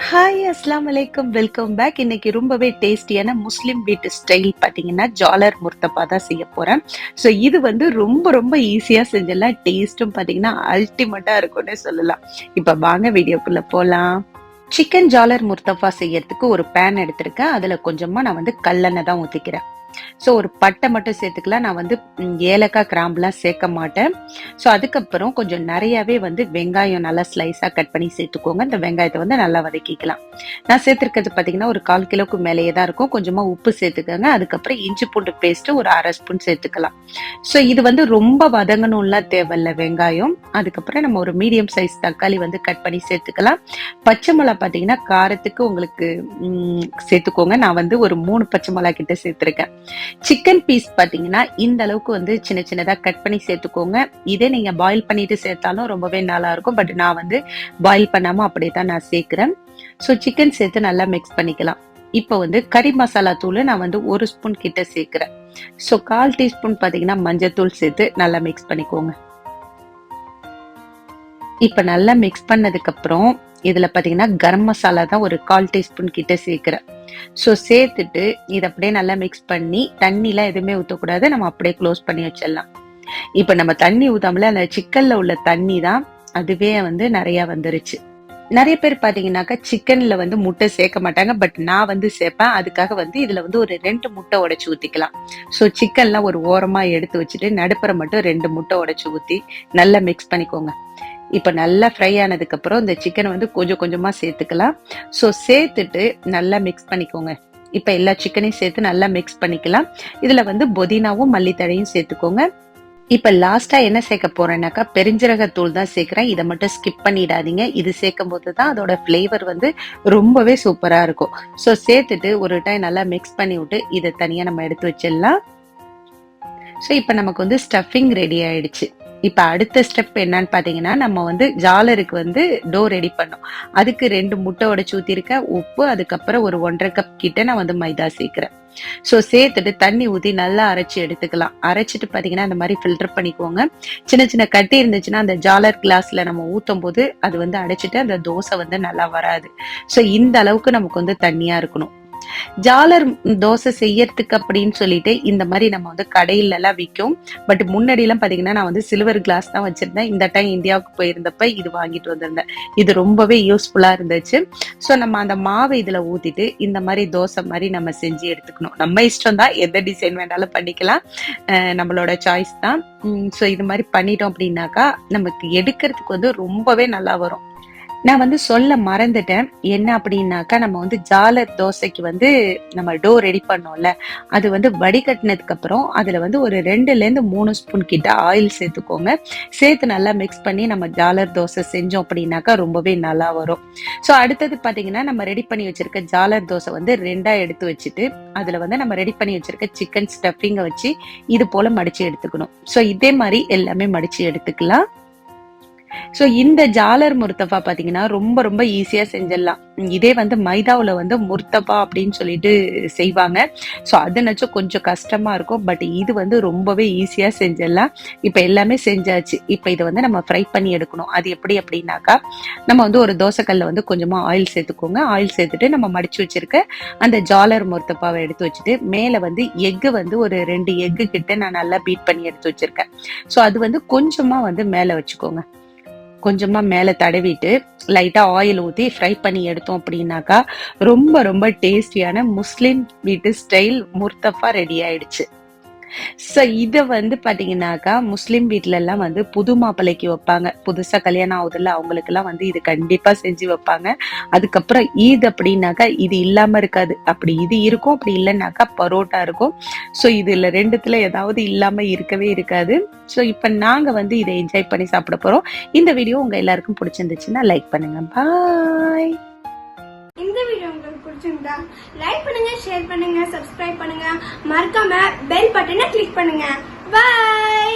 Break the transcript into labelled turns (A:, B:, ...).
A: Hi அஸ்லாம் வலைக்கம், welcome back. இன்னைக்கு ரொம்பவே டேஸ்டியான முஸ்லிம் வீட்டு ஸ்டைல் பார்த்தீங்கன்னா ஜாலர் முர்த்தபா தான் செய்ய போறேன். ஸோ இது வந்து ரொம்ப ரொம்ப ஈஸியா செஞ்சிடலாம். டேஸ்ட்டும் பார்த்தீங்கன்னா அல்டிமேட்டா இருக்கும்னு சொல்லலாம். இப்போ வாங்க வீடியோக்குள்ள போலாம். சிக்கன் ஜாலர் முர்த்தபா செய்யறதுக்கு ஒரு பேன் எடுத்திருக்கேன். அதுல கொஞ்சமா நான் வந்து கல்லெண்ணெய் தான் ஊத்திக்கிறேன். ஸோ ஒரு பட்டை மட்டும் சேர்த்துக்கலாம். நான் வந்து ஏலக்காய் கிராம்புலாம் சேர்க்க மாட்டேன். ஸோ அதுக்கப்புறம் கொஞ்சம் நிறையாவே வந்து வெங்காயம் நல்லா ஸ்லைஸாக கட் பண்ணி சேர்த்துக்கோங்க. இந்த வெங்காயத்தை வந்து நல்லா வதக்கிக்கலாம். நான் சேர்த்துருக்கிறது பார்த்தீங்கன்னா ஒரு 1/4 கிலோக்கு மேலேயே தான் இருக்கும். கொஞ்சமாக உப்பு சேர்த்துக்கோங்க. அதுக்கப்புறம் இஞ்சி பூண்டு பேஸ்ட்டு ஒரு 1/2 ஸ்பூன் சேர்த்துக்கலாம். ஸோ இது வந்து ரொம்ப வதங்கணும்லாம் தேவையில்ல வெங்காயம். அதுக்கப்புறம் நம்ம ஒரு மீடியம் சைஸ் தக்காளி வந்து கட் பண்ணி சேர்த்துக்கலாம். பச்சை மிளகா பார்த்தீங்கன்னா காரத்துக்கு உங்களுக்கு சேர்த்துக்கோங்க. நான் வந்து ஒரு 3 பச்சை மிளகா கிட்ட சேர்த்துருக்கேன். சிக்கன் பீஸ் பாத்தீங்கன்னா இந்த அளவுக்கு வந்து சின்ன சின்னதா கட் பண்ணி சேர்த்துக்கோங்க. இதே நீங்க பாயில் பண்ணிட்டு சேர்த்தாலும் ரொம்பவே நல்லா இருக்கும். பட் நான் வந்து பாயில் பண்ணாம அப்படியே தான் நான் சேர்க்கிறேன். ஸோ சிக்கன் சேர்த்து நல்லா மிக்ஸ் பண்ணிக்கலாம். இப்போ வந்து கறி மசாலா தூள் நான் வந்து 1 ஸ்பூன் கிட்ட சேர்க்கிறேன். ஸோ 1/4 டீஸ்பூன் பாத்தீங்கன்னா மஞ்சத்தூள் சேர்த்து நல்லா மிக்ஸ் பண்ணிக்கோங்க. இப்ப நல்லா மிக்ஸ் பண்ணதுக்கு அப்புறம் இதுல பாத்தீங்கன்னா கரம் மசாலா தான் ஒரு 1/4 டீஸ்பூன் கிட்ட சேர்க்கிறேன். ஸோ சேர்த்துட்டு இதை அப்படியே நல்லா மிக்ஸ் பண்ணி தண்ணிலாம் எதுவுமே ஊற்றக்கூடாது. நம்ம அப்படியே க்ளோஸ் பண்ணி வச்சிடலாம். இப்போ நம்ம தண்ணி ஊத்தாமல அந்த சிக்கன்ல உள்ள தண்ணி தான் அதுவே வந்து நிறைய வந்துருச்சு. நிறைய பேர் பாத்தீங்கன்னாக்கா சிக்கன்ல வந்து முட்டை சேர்க்க மாட்டாங்க. பட் நான் வந்து சேர்ப்பேன். அதுக்காக வந்து இதுல வந்து ஒரு 2 முட்டை உடைச்சு ஊத்திக்கலாம். ஸோ சிக்கன்லாம் ஒரு ஓரமா எடுத்து வச்சுட்டு நடுப்புற மட்டும் 2 முட்டை உடைச்சு ஊத்தி நல்லா மிக்ஸ் பண்ணிக்கோங்க. இப்ப நல்லா ஃப்ரை ஆனதுக்கு அப்புறம் இந்த சிக்கனை வந்து கொஞ்சம் கொஞ்சமா சேர்த்துக்கலாம். ஸோ சேர்த்துட்டு நல்லா மிக்ஸ் பண்ணிக்கோங்க. இப்ப எல்லா சிக்கனையும் சேர்த்து நல்லா மிக்ஸ் பண்ணிக்கலாம். இதுல வந்து புதினாவும் மல்லித்தழையும் சேர்த்துக்கோங்க. இப்ப லாஸ்டா என்ன சேர்க்க போறேன்னாக்கா பெருஞ்சீரகத்தூள் தான் சேர்க்கிறேன். இதை மட்டும் ஸ்கிப் பண்ணிடாதீங்க. இது சேர்க்கும் போதுதான் அதோட ஃபிளேவர் வந்து ரொம்பவே சூப்பரா இருக்கும். ஸோ சேர்த்துட்டு ஒரு டைம் நல்லா மிக்ஸ் பண்ணி விட்டு இதை தனியா நம்ம எடுத்து வச்சிடலாம். ஸோ இப்ப நமக்கு வந்து ஸ்டஃபிங் ரெடி ஆயிடுச்சு. இப்ப அடுத்த ஸ்டெப் என்னன்னு பாத்தீங்கன்னா நம்ம வந்து ஜாலருக்கு வந்து டோ ரெடி பண்ணோம். அதுக்கு 2 முட்டை உடைச்சு ஊத்திருக்கேன். உப்பு, அதுக்கப்புறம் ஒரு 1/2 கப் கிட்ட நான் வந்து மைதா சேர்க்கிறேன். ஸோ சேர்த்துட்டு தண்ணி ஊத்தி நல்லா அரைச்சி எடுத்துக்கலாம். அரைச்சிட்டு பாத்தீங்கன்னா அந்த மாதிரி ஃபில்டர் பண்ணிக்கோங்க. சின்ன சின்ன கட்டி இருந்துச்சுன்னா அந்த ஜாலர் கிளாஸ்ல நம்ம ஊத்தும் போது அது வந்து அடைச்சிட்டு அந்த தோசை வந்து நல்லா வராது. ஸோ இந்த அளவுக்கு நமக்கு வந்து தண்ணியா இருக்கணும். ஜாலர் தோசை செய்யறதுக்கு அப்படின்னு சொல்லிட்டு இந்த மாதிரி நம்ம வந்து கடையில எல்லாம் விற்கும். பட் முன்னாடி எல்லாம் பாத்தீங்கன்னா நான் வந்து சில்வர் கிளாஸ் தான் வச்சிருந்தேன். இந்த டைம் இந்தியாவுக்கு போயிருந்தப்ப இது வாங்கிட்டு வந்திருந்தேன். இது ரொம்பவே யூஸ்ஃபுல்லா இருந்துச்சு. ஸோ நம்ம அந்த மாவை இதுல ஊத்திட்டு இந்த மாதிரி தோசை மாதிரி நம்ம செஞ்சு எடுத்துக்கணும். நம்ம இஷ்டம் தான், எந்த டிசைன் வேணாலும் பண்ணிக்கலாம். நம்மளோட சாய்ஸ் தான். ஸோ இது மாதிரி பண்ணிட்டோம் அப்படின்னாக்கா நமக்கு எடுக்கிறதுக்கு வந்து ரொம்பவே நல்லா வரும். நான் வந்து சொல்ல மறந்துட்டேன். என்ன அப்படின்னாக்கா நம்ம வந்து ஜாலர் தோசைக்கு வந்து நம்ம டோ ரெடி பண்ணோம்ல, அது வந்து வடிகட்டினதுக்கு அப்புறம் அதுல வந்து ஒரு 2-3 ஸ்பூன் கிட்ட ஆயில் சேர்த்துக்கோங்க. சேர்த்து நல்லா மிக்ஸ் பண்ணி நம்ம ஜாலர் தோசை செஞ்சோம் அப்படின்னாக்கா ரொம்பவே நல்லா வரும். ஸோ அடுத்தது பாத்தீங்கன்னா நம்ம ரெடி பண்ணி வச்சிருக்க ஜாலர் தோசை வந்து 2ஆ எடுத்து வச்சுட்டு அதுல வந்து நம்ம ரெடி பண்ணி வச்சிருக்க சிக்கன் ஸ்டஃபிங்கை வச்சு இது போல மடிச்சு எடுத்துக்கணும். ஸோ இதே மாதிரி எல்லாமே மடிச்சு எடுத்துக்கலாம். ஸோ இந்த ஜாலர் முர்த்தபா பாத்தீங்கன்னா ரொம்ப ரொம்ப ஈஸியா செஞ்சிடலாம். இதே வந்து மைதாவுல வந்து முர்த்தபா அப்படின்னு சொல்லிட்டு செய்வாங்க. ஸோ அதுனாச்சும் கொஞ்சம் கஷ்டமா இருக்கும். பட் இது வந்து ரொம்பவே ஈஸியா செஞ்சிடலாம். இப்ப எல்லாமே செஞ்சாச்சு. இப்ப இதை வந்து நம்ம ஃப்ரை பண்ணி எடுக்கணும். அது எப்படி அப்படின்னாக்கா நம்ம வந்து ஒரு தோசைக்கல்ல வந்து கொஞ்சமா ஆயில் சேர்த்துக்கோங்க. ஆயில் சேர்த்துட்டு நம்ம மடிச்சு வச்சிருக்க அந்த ஜாலர் முர்த்தபாவை எடுத்து வச்சுட்டு மேல வந்து எக்கு வந்து ஒரு 2 எக்கு கிட்ட நான் நல்லா பீட் பண்ணி எடுத்து வச்சிருக்கேன். ஸோ அது வந்து கொஞ்சமா வந்து மேல வச்சுக்கோங்க. கொஞ்சமா மேல தடவிட்டு லைட்டா ஆயில் ஊத்தி ஃப்ரை பண்ணி எடுத்தோம் அப்படின்னாக்கா ரொம்ப ரொம்ப டேஸ்டியான முஸ்லிம் வீட்டு ஸ்டைல் முர்த்தபா ரெடி ஆயிடுச்சு. சோ இத வந்து பாத்தீங்கன்னாக்கா முஸ்லிம் வீட்ல எல்லாம் வந்து புது மாப்பிள்ளைக்கு வைப்பாங்க. புதுசா கல்யாணம் ஆகுதுல்ல அவங்களுக்கு எல்லாம் வந்து இது கண்டிப்பா செஞ்சு வைப்பாங்க. அதுக்கப்புறம் ஈத் அப்படின்னாக்கா இது இல்லாம இருக்காது. அப்படி இது இருக்கும், அப்படி இல்லைன்னாக்கா பரோட்டா இருக்கும். சோ இதுல 2த்துல ஏதாவது இல்லாம இருக்கவே இருக்காது. சோ இப்ப நாங்க வந்து இதை என்ஜாய் பண்ணி சாப்பிட போறோம். இந்த வீடியோ உங்க எல்லாருக்கும் பிடிச்சிருந்துச்சுன்னா லைக் பண்ணுங்க. பாய்.
B: இந்த வீடியோ உங்களுக்கு பிடிச்சிருந்தா லைக் பண்ணுங்க, ஷேர் பண்ணுங்க, சப்ஸ்கிரைப் பண்ணுங்க, மறக்காம பெல் பட்டனை கிளிக் பண்ணுங்க. பை.